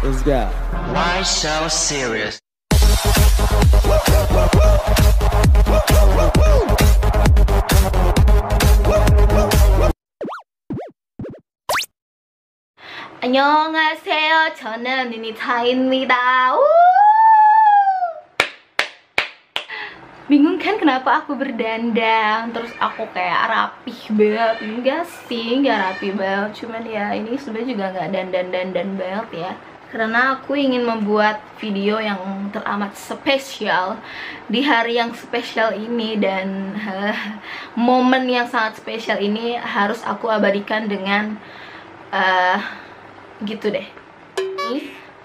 Let's go. Why so serious? 안녕하세요. 저는 유니타입니다. Bingung kan kenapa aku berdandan terus aku kayak rapih banget? Enggak sih, enggak rapi banget, cuman ya ini sebenarnya juga nggak dandan banget ya, karena aku ingin membuat video yang teramat spesial di hari yang spesial ini, dan momen yang sangat spesial ini harus aku abadikan dengan gitu deh.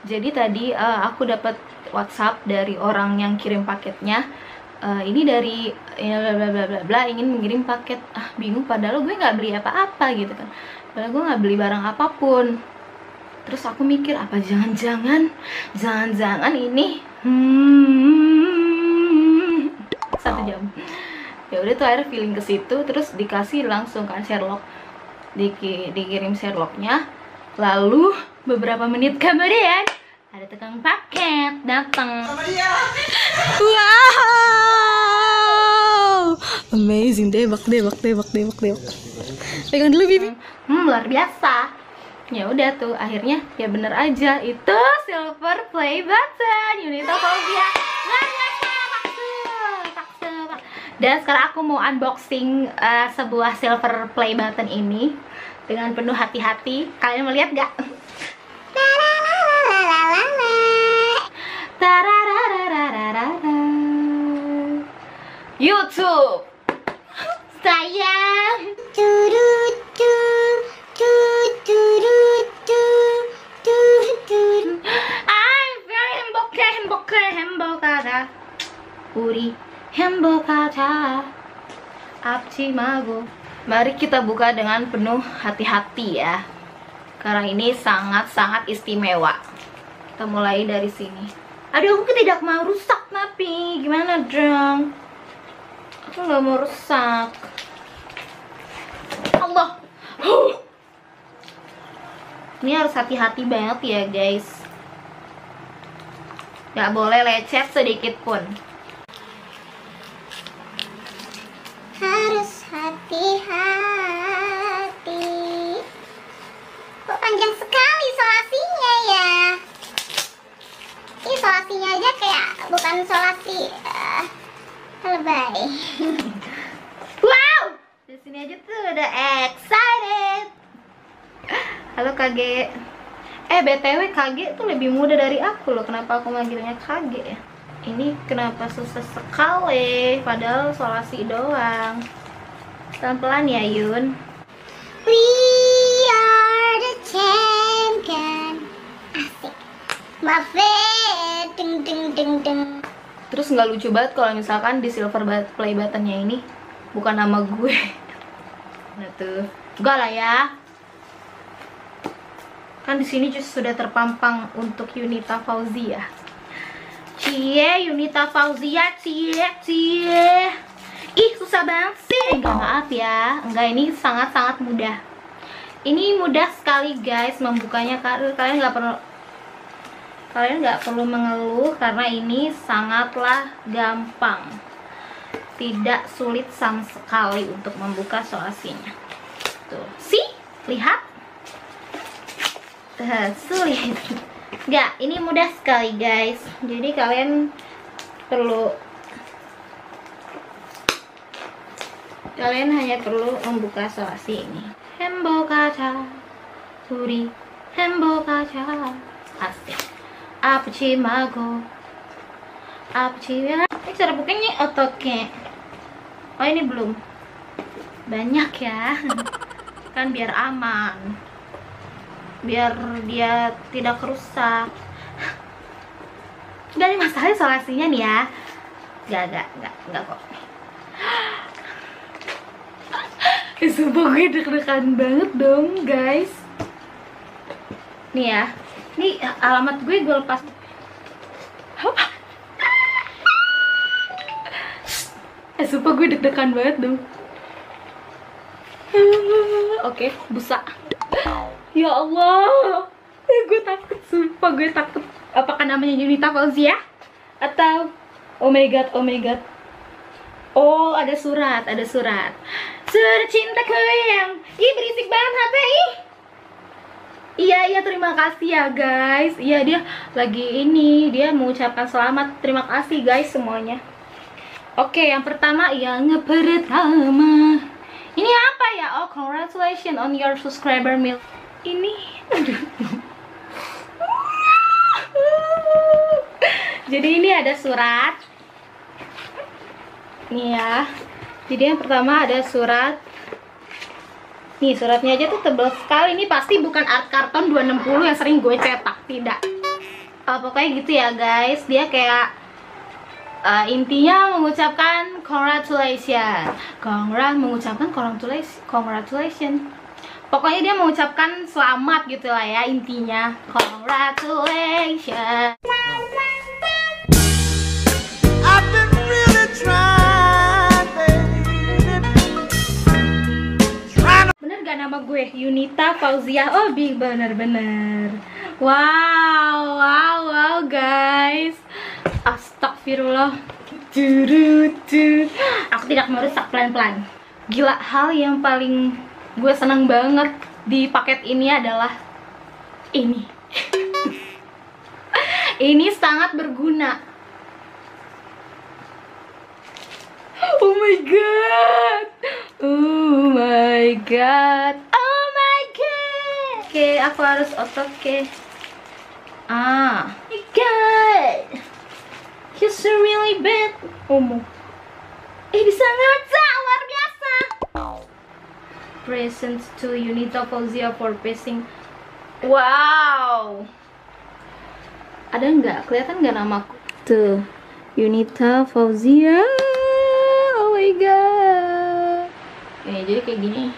Jadi tadi aku dapat WhatsApp dari orang yang kirim paketnya. Ini dari bla bla bla bla bla, ingin mengirim paket. Bingung, padahal gue nggak beli apa-apa gitu kan, padahal gue nggak beli barang apapun. Terus aku mikir, apa jangan-jangan ini 1 jam. Ya udah tuh akhirnya feeling ke situ, terus dikasih langsung kan Sherlock, dikirim Sherlocknya. Lalu beberapa menit kemudian ada tukang paket datang. Wow, amazing, debak. Pegang dulu bibi. Luar biasa. Ya udah tuh akhirnya ya bener aja, itu silver play button Yunita Fauzia. Luar biasa, paksa. Dan sekarang aku mau unboxing sebuah silver play button ini dengan penuh hati-hati. Kalian mau lihat gak? YouTube sayang. 행복하다 우리 행복하자 앞지 마고. Mari kita buka dengan penuh hati-hati ya, karena ini sangat-sangat istimewa. Kita mulai dari sini. Aduh, aku tidak mau rusak, tapi gimana dong? Aku nggak mau rusak. Allah. Ini harus hati-hati banget ya guys. Nggak boleh lecet sedikit pun. Harus hati-hati. Kok panjang sekali solasinya ya? Ini solasinya aja kayak bukan solasi lebay. Wow, di sini aja tuh udah excited. Halo KG. BTW KG tuh lebih muda dari aku loh. Kenapa aku manggilnya KG ya? Ini kenapa susah sekali, padahal solasi doang. Pelan-pelan ya Yun. We are the champion. Asik. Maafin. Ding. Terus nggak lucu banget kalau misalkan di silver play buttonnya ini bukan nama gue. Nah tuh, enggak lah ya. Kan di sini just sudah terpampang untuk Yunita Fauzia. Cie, Yunita Fauzia, cie. Ih, susah banget sih. Enggak, maaf ya. Enggak, ini sangat-sangat mudah. Ini mudah sekali guys membukanya. Kalian nggak perlu mengeluh karena ini sangatlah gampang. Tidak sulit sama sekali untuk membuka solasinya. Tuh, lihat. Sulit. Enggak, ini mudah sekali guys. Jadi kalian hanya perlu membuka solasi ini. Hembokacha, suri, hembokacha, asik. Apci mago, apci ya. Ini cara bukanya otoke. Oh ini belum. Banyak ya. Kan biar aman. Biar dia tidak rusak. Udah nih masalahnya solasinya nih ya. Enggak kok. Sumpah gue deg-degan banget dong guys. Nih ya. Nih alamat gue lepas. Sumpah gue deg-degan banget dong. Oke, busa. Ya Allah. Gue takut, sumpah gue takut. Apakah namanya Yunita Fauzia? Atau oh my god, oh my god. Oh, ada surat, ada surat. Surat cintaku yang berisik banget HP ih. Iya, terima kasih ya guys. Iya, dia lagi ini, dia mengucapkan selamat. Terima kasih guys semuanya. Oke, yang pertama, yang pertama. Ini apa ya? Oh, congratulations on your subscriber meal. Ini, aduh. Jadi ini ada surat. Nih ya. Jadi yang pertama ada surat. Nih, suratnya aja tuh tebal sekali. Ini pasti bukan art karton 260 yang sering gue cetak, tidak. Pokoknya gitu ya guys. Dia kayak intinya mengucapkan congratulations. Mengucapkan congratulations. Pokoknya dia mengucapkan selamat gitu lah ya, intinya. Congratulations. I've been really trying, Bener gak nama gue? Yunita Fauzia. Oh, bener-bener. Wow guys. Astagfirullah. Aku tidak merusak, pelan-pelan. Gila, hal yang paling gue senang banget di paket ini adalah ini. Ini sangat berguna. Oh my god. Oh my god. Oh my god. Oke, aku harus oke. Oh my god. He's really bad. Bisa ngaca, luar biasa. Presents to Yunita Fauzia for passing. Wow. Ada nggak? Kelihatan nggak namaku? Tuh, Yunita Fauzia. Oh my god. Jadi kayak gini.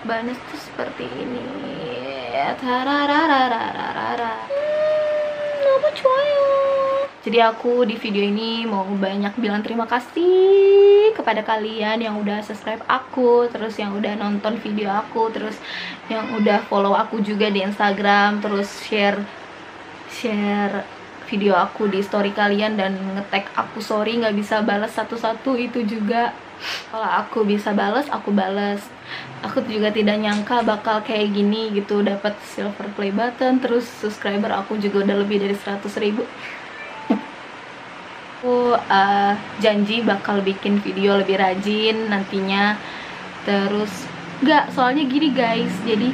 Bahannya tuh seperti ini. Tarararararara. Apa cuayo? Jadi aku di video ini mau banyak bilang terima kasih kepada kalian yang udah subscribe aku, terus yang udah nonton video aku, terus yang udah follow aku juga di Instagram, terus share video aku di story kalian dan nge-tag aku. Sorry nggak bisa balas satu-satu itu juga. Kalau aku bisa balas, aku balas. Aku juga tidak nyangka bakal kayak gini gitu, dapat silver play button, terus subscriber aku juga udah lebih dari 100.000. Aku janji bakal bikin video lebih rajin nantinya. Terus soalnya gini guys, jadi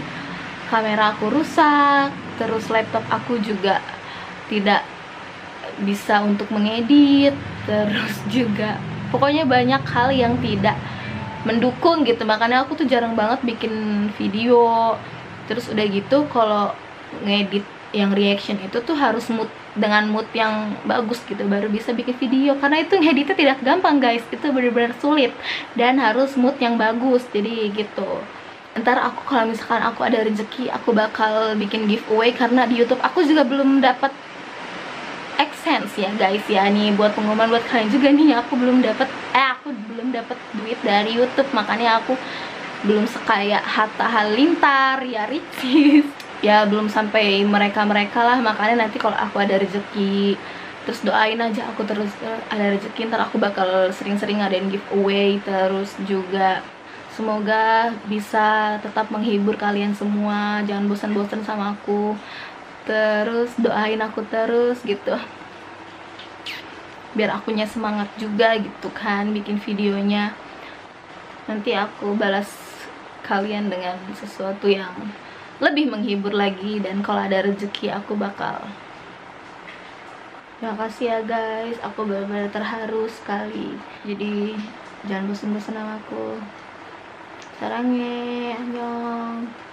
kamera aku rusak, terus laptop aku juga tidak bisa untuk mengedit, terus juga pokoknya banyak hal yang tidak mendukung gitu, makanya aku tuh jarang banget bikin video. Terus udah gitu kalau ngedit yang reaction itu tuh harus dengan mood yang bagus gitu baru bisa bikin video, karena itu ngeditnya tidak gampang guys, itu benar-benar sulit dan harus mood yang bagus. Jadi gitu. Ntar aku kalau misalkan aku ada rezeki, aku bakal bikin giveaway, karena di YouTube aku juga belum dapat AdSense ya guys ya. Nih buat pengumuman buat kalian juga nih, aku belum dapat duit dari YouTube, makanya aku belum sekaya Hatta Halilintar ya, Ricis ya, belum sampai mereka lah. Makanya nanti kalau aku ada rezeki, terus doain aja aku terus ada rezeki, ntar aku bakal sering-sering ngadain giveaway. Terus juga semoga bisa tetap menghibur kalian semua, jangan bosan-bosan sama aku. Terus doain aku terus gitu, biar akunya semangat juga gitu kan bikin videonya. Nanti aku balas kalian dengan sesuatu yang lebih menghibur lagi, dan kalau ada rezeki aku bakal. Terima kasih ya guys, aku benar-benar terharu sekali. Jadi jangan bosan-bosan sama aku. Sarangnya, annyeong.